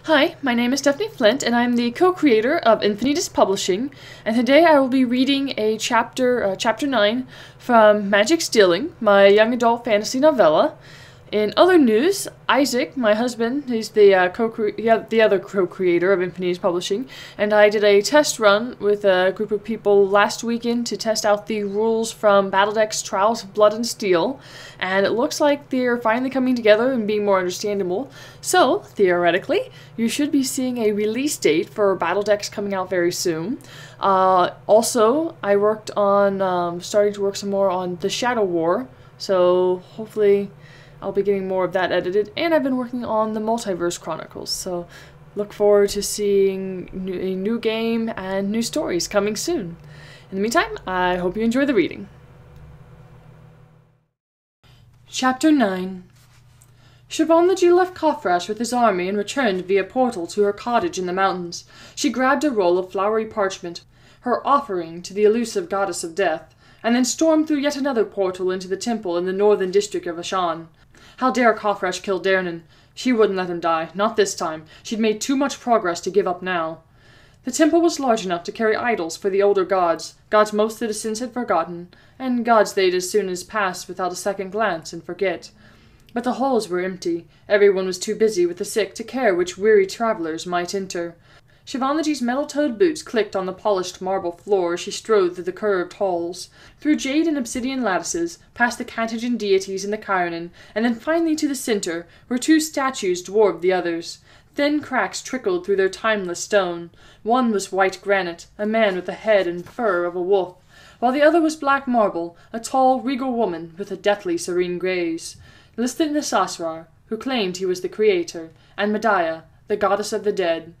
Hi, my name is Stephanie Flint, and I'm the co-creator of Infinitas Publishing, and today I will be reading a chapter 9 from Magic Stealing, my young adult fantasy novella. In other news, Isaac, my husband, is the other co-creator of Infinitas Publishing, and I did a test run with a group of people last weekend to test out the rules from Battledeck's Trials of Blood and Steel, and it looks like they're finally coming together and being more understandable. So, theoretically, you should be seeing a release date for Battledecks coming out very soon. Also, I worked on starting to work some more on the Shadow War, so hopefully I'll be getting more of that edited, and I've been working on the Multiverse Chronicles, so look forward to seeing a new game and new stories coming soon. In the meantime, I hope you enjoy the reading. Chapter 9. Shivanaji left Kafrash with his army and returned via portal to her cottage in the mountains. She grabbed a roll of flowery parchment, her offering to the elusive goddess of death, and then stormed through yet another portal into the temple in the northern district of Ashan. How dare Kafrash kill Darnan? She wouldn't let him die, not this time. She'd made too much progress to give up now. The temple was large enough to carry idols for the older gods most citizens had forgotten, and gods they'd as soon as pass without a second glance and forget. But the halls were empty. Everyone was too busy with the sick to care which weary travelers might enter. Shivanaji's metal-toed boots clicked on the polished marble floor as she strode through the curved halls, through jade and obsidian lattices, past the Carthaginian deities and the Chironin, and then finally to the center, where two statues dwarfed the others. Thin cracks trickled through their timeless stone. One was white granite, a man with the head and fur of a wolf, while the other was black marble, a tall, regal woman with a deathly serene gaze. Listed Nisasrar, who claimed he was the creator, and Medea, the goddess of the dead.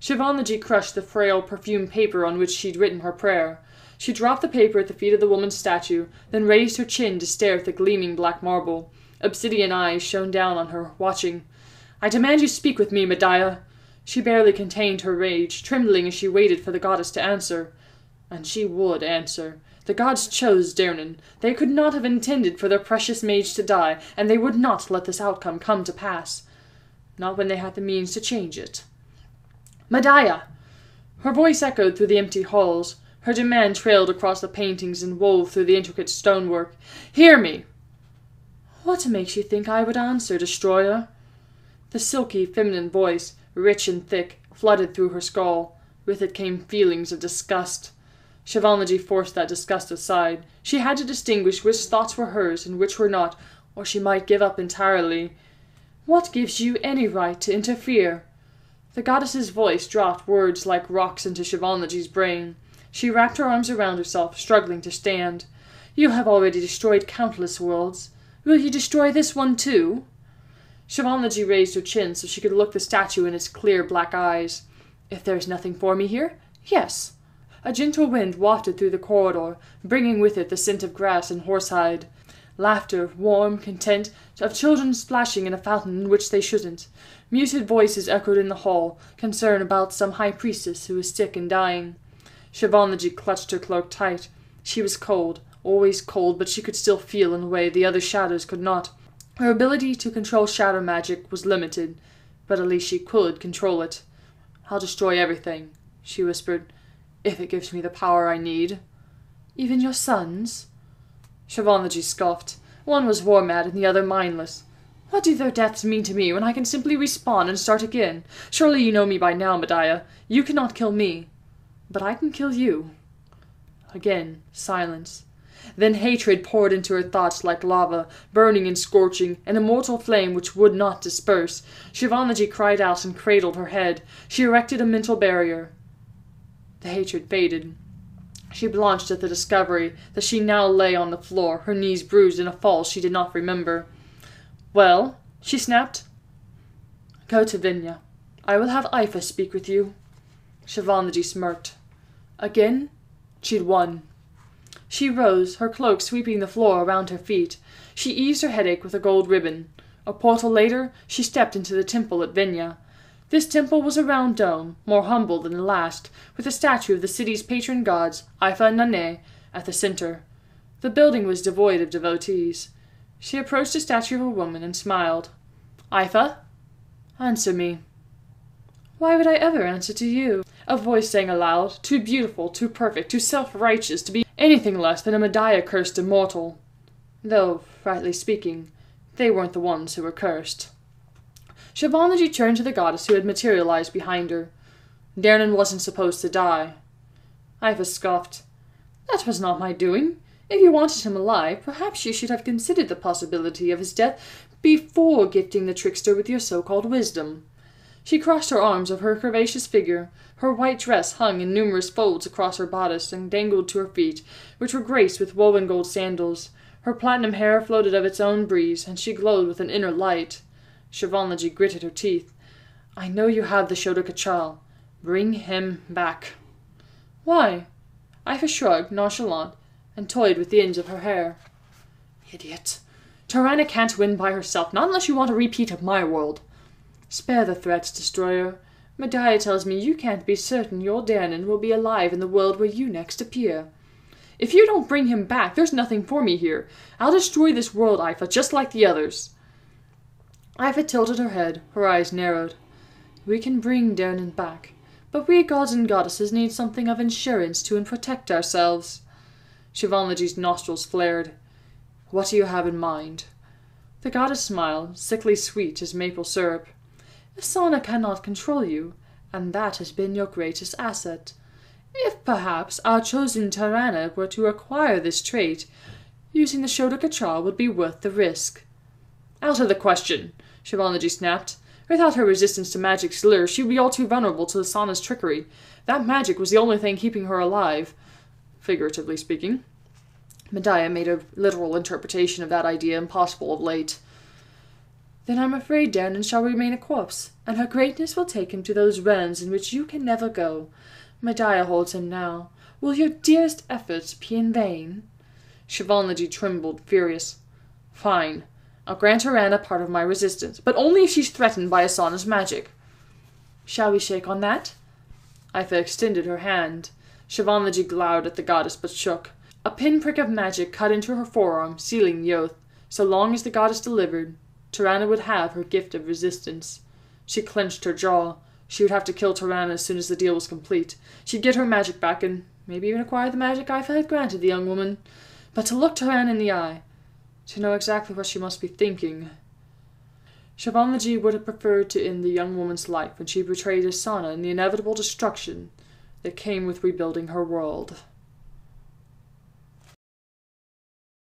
Shivanaji crushed the frail, perfumed paper on which she'd written her prayer. She dropped the paper at the feet of the woman's statue, then raised her chin to stare at the gleaming black marble. Obsidian eyes shone down on her, watching. "I demand you speak with me, Medea!" She barely contained her rage, trembling as she waited for the goddess to answer. And she would answer. The gods chose Darnan. They could not have intended for their precious mage to die, and they would not let this outcome come to pass. Not when they had the means to change it. "Medea!" Her voice echoed through the empty halls. Her demand trailed across the paintings and wove through the intricate stonework. "Hear me!" "What makes you think I would answer, destroyer?" The silky, feminine voice, rich and thick, flooded through her skull. With it came feelings of disgust. Shivanaji forced that disgust aside. She had to distinguish which thoughts were hers and which were not, or she might give up entirely. "What gives you any right to interfere?" The goddess's voice dropped words like rocks into Shivanaji's brain. She wrapped her arms around herself, struggling to stand. "You have already destroyed countless worlds. Will you destroy this one too?" Shivanaji raised her chin so she could look the statue in its clear black eyes. "If there is nothing for me here, yes." A gentle wind wafted through the corridor, bringing with it the scent of grass and horsehide. Laughter, warm, content, of children splashing in a fountain in which they shouldn't. Muted voices echoed in the hall, concern about some high priestess who was sick and dying. Shivanaji clutched her cloak tight. She was cold, always cold, but she could still feel in a way the other shadows could not. Her ability to control shadow magic was limited, but at least she could control it. "I'll destroy everything," she whispered, "if it gives me the power I need." "Even your sons?" Shivanaji scoffed. One was war-mad and the other mindless. "What do their deaths mean to me when I can simply respawn and start again? Surely you know me by now, Medea. You cannot kill me. But I can kill you." Again, silence. Then hatred poured into her thoughts like lava, burning and scorching, an immortal flame which would not disperse. Shivanaji cried out and cradled her head. She erected a mental barrier. The hatred faded. She blanched at the discovery that she now lay on the floor, her knees bruised in a fall she did not remember. "Well?" she snapped. "Go to Vinya. I will have Ifa speak with you." Shivanaji smirked. Again, she'd won. She rose, her cloak sweeping the floor around her feet. She eased her headache with a gold ribbon. A portal later, she stepped into the temple at Vinya. This temple was a round dome, more humble than the last, with a statue of the city's patron gods, Ifa and Nane, at the center. The building was devoid of devotees. She approached the statue of a woman and smiled. "Ifa, answer me." Why would I ever answer to you? A voice sang aloud, too beautiful, too perfect, too self-righteous to be anything less than a Medea-cursed immortal. Though, rightly speaking, they weren't the ones who were cursed. Shivanaji turned to the goddess who had materialized behind her. Darnan wasn't supposed to die. Iva scoffed. That was not my doing. If you wanted him alive, perhaps you should have considered the possibility of his death before gifting the trickster with your so-called wisdom. She crossed her arms over her curvaceous figure. Her white dress hung in numerous folds across her bodice and dangled to her feet, which were graced with woven gold sandals. Her platinum hair floated of its own breeze, and she glowed with an inner light. Shivanaji gritted her teeth. I know you have the Shodokachal. Bring him back. Why? Iva shrugged, nonchalant, and toyed with the ends of her hair. Idiot. Tirana can't win by herself, not unless you want a repeat of my world. Spare the threats, Destroyer. Medea tells me you can't be certain your Darnan will be alive in the world where you next appear. If you don't bring him back, there's nothing for me here. I'll destroy this world, Iva, just like the others. Iva tilted her head, her eyes narrowed. We can bring Darnan back, but we gods and goddesses need something of insurance to protect ourselves. Shivanaji's nostrils flared. What do you have in mind? The goddess smiled, sickly sweet as maple syrup. Asana cannot control you, and that has been your greatest asset. If perhaps our chosen Tirana were to acquire this trait, using the Shodokachal would be worth the risk. Out of the question, Shivanaji snapped. Without her resistance to magic's lure, she would be all too vulnerable to Asana's trickery. That magic was the only thing keeping her alive, figuratively speaking. Medea made a literal interpretation of that idea impossible of late. Then I'm afraid Darnan shall remain a corpse, and her greatness will take him to those realms in which you can never go. Medea holds him now. Will your dearest efforts be in vain? Shivanaji trembled, furious. Fine. I'll grant Tirana part of my resistance, but only if she's threatened by Asana's magic. Shall we shake on that? Iva extended her hand. Shivanaji glowered at the goddess, but shook. A pinprick of magic cut into her forearm, sealing the oath. So long as the goddess delivered, Tirana would have her gift of resistance. She clenched her jaw. She would have to kill Tirana as soon as the deal was complete. She'd get her magic back and maybe even acquire the magic Iva had granted the young woman. But to look Tirana in the eye, to know exactly what she must be thinking. Shivanaji would have preferred to end the young woman's life when she betrayed Asana in the inevitable destruction that came with rebuilding her world.